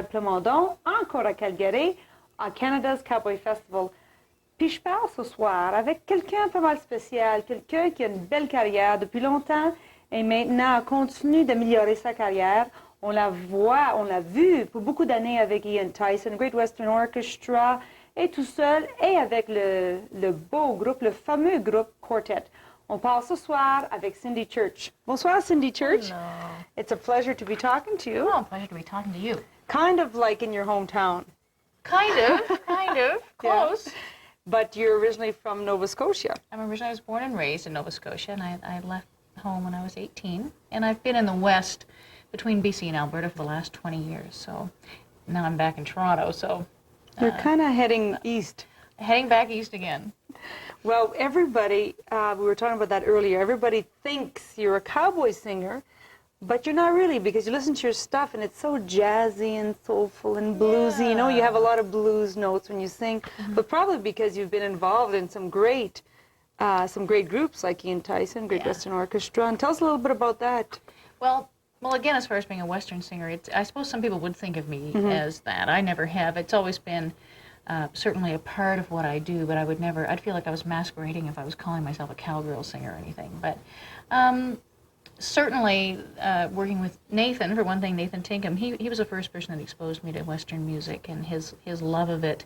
Plamondon, encore à Calgary, à Canada's Cowboy Festival. Puis je parle ce soir avec quelqu'un pas mal spécial, quelqu'un qui a une belle carrière depuis longtemps et maintenant continue d'améliorer sa carrière. On la voit, on l'a vu pour beaucoup d'années avec Ian Tyson, Great Western Orchestra, et tout seul, et avec le beau groupe, le fameux groupe Quartet. On parle ce soir avec Cindy Church. Bonsoir, Cindy Church. Hello. It's a pleasure to be talking to you. Oh, pleasure to be talking to you. Kind of like in your hometown. Kind of, close. Yeah. But you're originally from Nova Scotia. I was born and raised in Nova Scotia, and I left home when I was 18. And I've been in the West between BC and Alberta for the last 20 years. So now I'm back in Toronto, so... You're kind of heading east. Heading back east again. Well, everybody, we were talking about that earlier, everybody thinks you're a cowboy singer, but you're not really, because you listen to your stuff and it's so jazzy and soulful and bluesy. Yeah. You know, you have a lot of blues notes when you sing, but probably because you've been involved in some great groups like Ian Tyson, Great Western Orchestra. And tell us a little bit about that. Well, again, as far as being a Western singer, I suppose some people would think of me as that. I never have. It's always been certainly a part of what I do, but I'd feel like I was masquerading if I was calling myself a cowgirl singer or anything. But certainly working with Nathan, for one thing, Nathan Tinkham, he was the first person that exposed me to Western music, and his love of it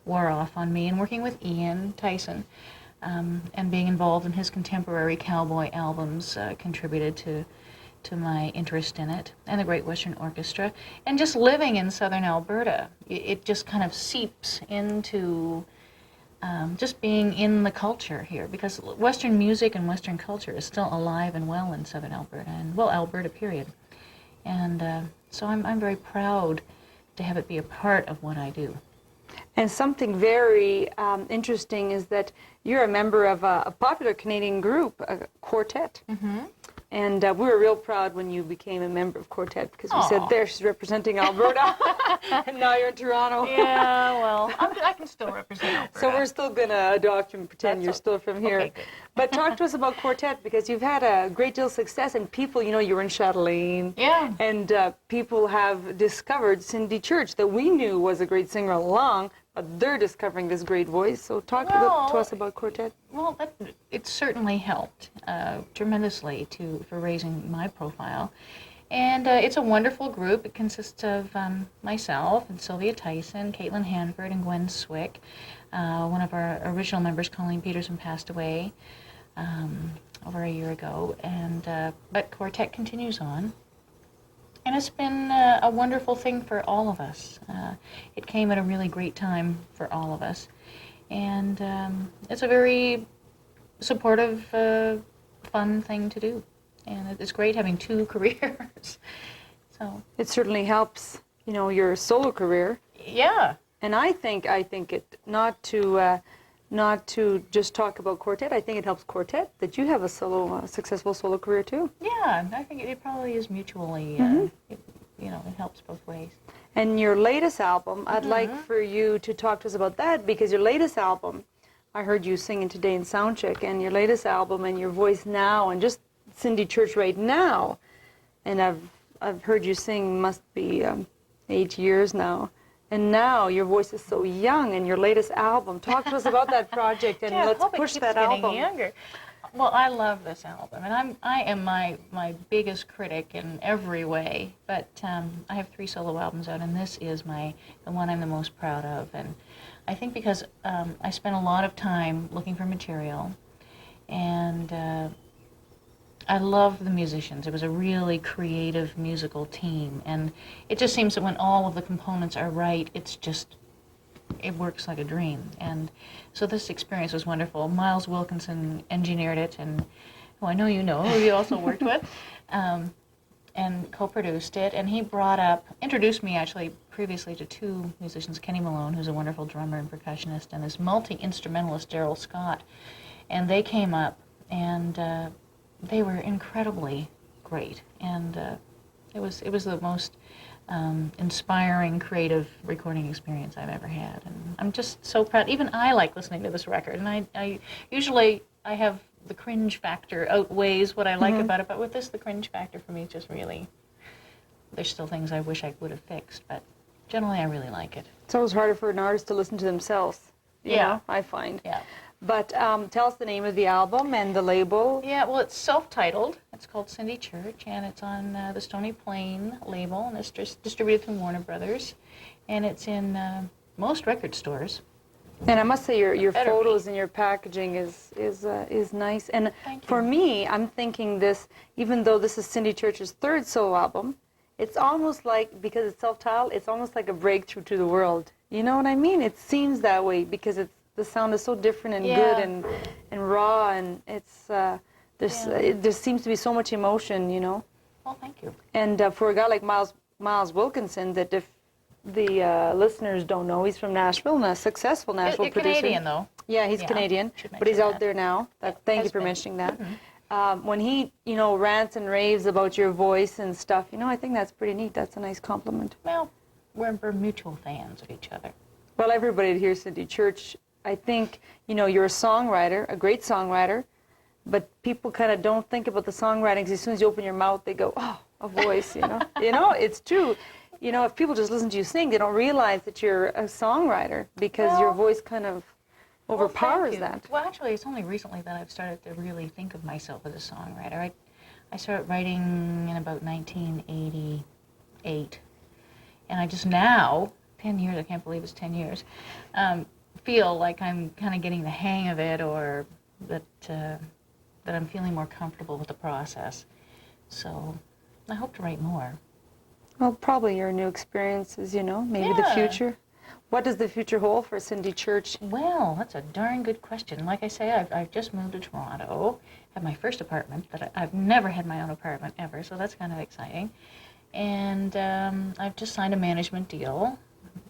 wore off on me. And working with Ian Tyson and being involved in his contemporary cowboy albums contributed to my interest in it, and the Great Western Orchestra, and just living in southern Alberta. It just kind of seeps into just being in the culture here, because Western music and Western culture is still alive and well in southern Alberta, and well, Alberta period. And so I'm very proud to have it be a part of what I do. And something very interesting is that you're a member of a popular Canadian group, a quartet. And we were real proud when you became a member of Quartet, because we said, there, she's representing Alberta, and now you're in Toronto. Yeah, well, I can still represent Alberta. So we're still going to adopt you and pretend you're still from here. Okay, good. But talk to us about Quartet, because you've had a great deal of success, and people, you know, you were in Chatelaine. Yeah. And people have discovered Cindy Church, that we knew was a great singer all along, but they're discovering this great voice. So talk to us about Quartet. Well, it certainly helped tremendously for raising my profile. And it's a wonderful group. It consists of myself and Sylvia Tyson, Caitlin Hanford, and Gwen Swick. One of our original members, Colleen Peterson, passed away over a year ago. But Quartet continues on. And it's been a wonderful thing for all of us. It came at a really great time for all of us. And it's a very supportive, fun thing to do. And it's great having two careers. So it certainly helps, you know, your solo career. Yeah. And I think it not to just talk about Quartet. I think it helps Quartet that you have a successful solo career too. Yeah, I think it probably is mutually. It helps both ways. And your latest album, I'd like for you to talk to us about that, because your latest album, I heard you singing today in Soundcheck, and your latest album and your voice now, and just Cindy Church right now, and I've heard you sing must be 8 years now. And now your voice is so young, and your latest album. Talk to us about that project, and let's push that album. Younger. Well, I love this album, and I am my biggest critic in every way. But I have 3 solo albums out, and this is the one I'm the most proud of. And I think because I spent a lot of time looking for material, and I love the musicians. It was a really creative musical team, and it just seems that when all of the components are right, it works like a dream. And so this experience was wonderful. Miles Wilkinson engineered it, and who I know you know, who you also worked with, and co-produced it. And he introduced me actually previously to 2 musicians, Kenny Malone, who's a wonderful drummer and percussionist, and this multi-instrumentalist, Daryl Scott. And they came up, and they were incredibly great, and it was the most inspiring, creative recording experience I've ever had, and I'm just so proud. Even I like listening to this record, and I usually have the cringe factor outweighs what I like about it, but with this, the cringe factor for me is just really, there's still things I wish I would have fixed, but generally I really like it. It's always harder for an artist to listen to themselves. You know, I find. Yeah. But tell us the name of the album and the label. Yeah, well, it's self-titled. It's called Cindy Church, and it's on the Stony Plain label, and it's distributed through Warner Brothers, and it's in most record stores. And I must say, your Better photos be. and your packaging is nice. And Thank you. for me, I'm thinking this, even though this is Cindy Church's third solo album, it's almost like, because it's self-titled, it's almost like a breakthrough to the world. You know what I mean? It seems that way because the sound is so different and good and raw, and it's there seems to be so much emotion, you know. Well, thank you. And for a guy like Miles Wilkinson, that if the listeners don't know, he's from Nashville and a successful Nashville You're producer. Canadian, though. Yeah, he's Canadian, but he's out there now. Thank you for mentioning that. When he, rants and raves about your voice and stuff, I think that's pretty neat. That's a nice compliment. Well, we're mutual fans of each other. Well, everybody here at Cindy Church, I think, you're a songwriter, a great songwriter, but people kind of don't think about the songwriting, 'cause as soon as you open your mouth, they go, oh, a voice, It's true. If people just listen to you sing, they don't realize that you're a songwriter, because your voice kind of overpowers that. Well, actually, it's only recently that I've started to really think of myself as a songwriter. I started writing in about 1988, and I just now, 10 years, I can't believe it's 10 years, feel like I'm kind of getting the hang of it, or that I'm feeling more comfortable with the process. So I hope to write more. Well, probably your new experiences, maybe the future. What does the future hold for Cindy Church? Well, that's a darn good question. Like I say, I've just moved to Toronto, had my first apartment, but I've never had my own apartment ever, so that's kind of exciting. And I've just signed a management deal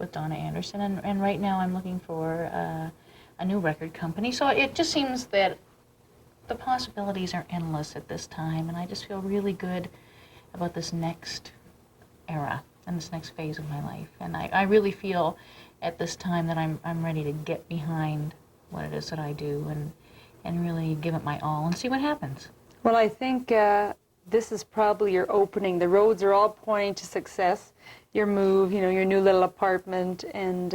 with Donna Anderson, and right now I'm looking for a new record company. So it just seems that the possibilities are endless at this time, and I just feel really good about this next era and this next phase of my life. And I really feel at this time that I'm ready to get behind what it is that I do and really give it my all and see what happens. Well, I think this is probably your opening. The roads are all pointing to success. Your move, your new little apartment, and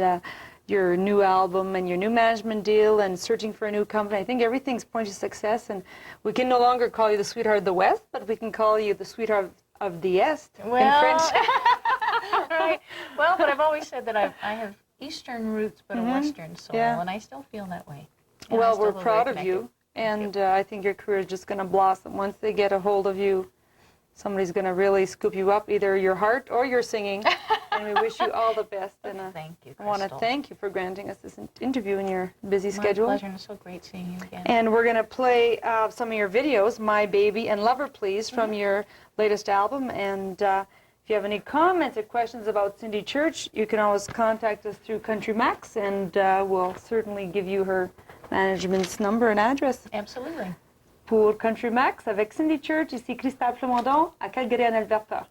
your new album, and your new management deal, and searching for a new company. I think everything's pointing to success, and we can no longer call you the sweetheart of the West, but we can call you the sweetheart of the Est in French. Right. Well, but I've always said that I have Eastern roots, but a Western soul, and I still feel that way. And well, we're proud of you, and I think your career is just going to blossom. Once they get a hold of you, somebody's going to really scoop you up, either your heart or your singing, and we wish you all the best. And thank you, I want to thank you for granting us this interview in your busy schedule. My pleasure, and it's so great seeing you again. And we're going to play some of your videos, My Baby and Lover Please, from your latest album. And if you have any comments or questions about Cindy Church, you can always contact us through Country Max, and we'll certainly give you her management's number and address. Absolutely. Pour Country Max avec Cindy Church, ici Christophe Plamondon à Calgary en Alberta.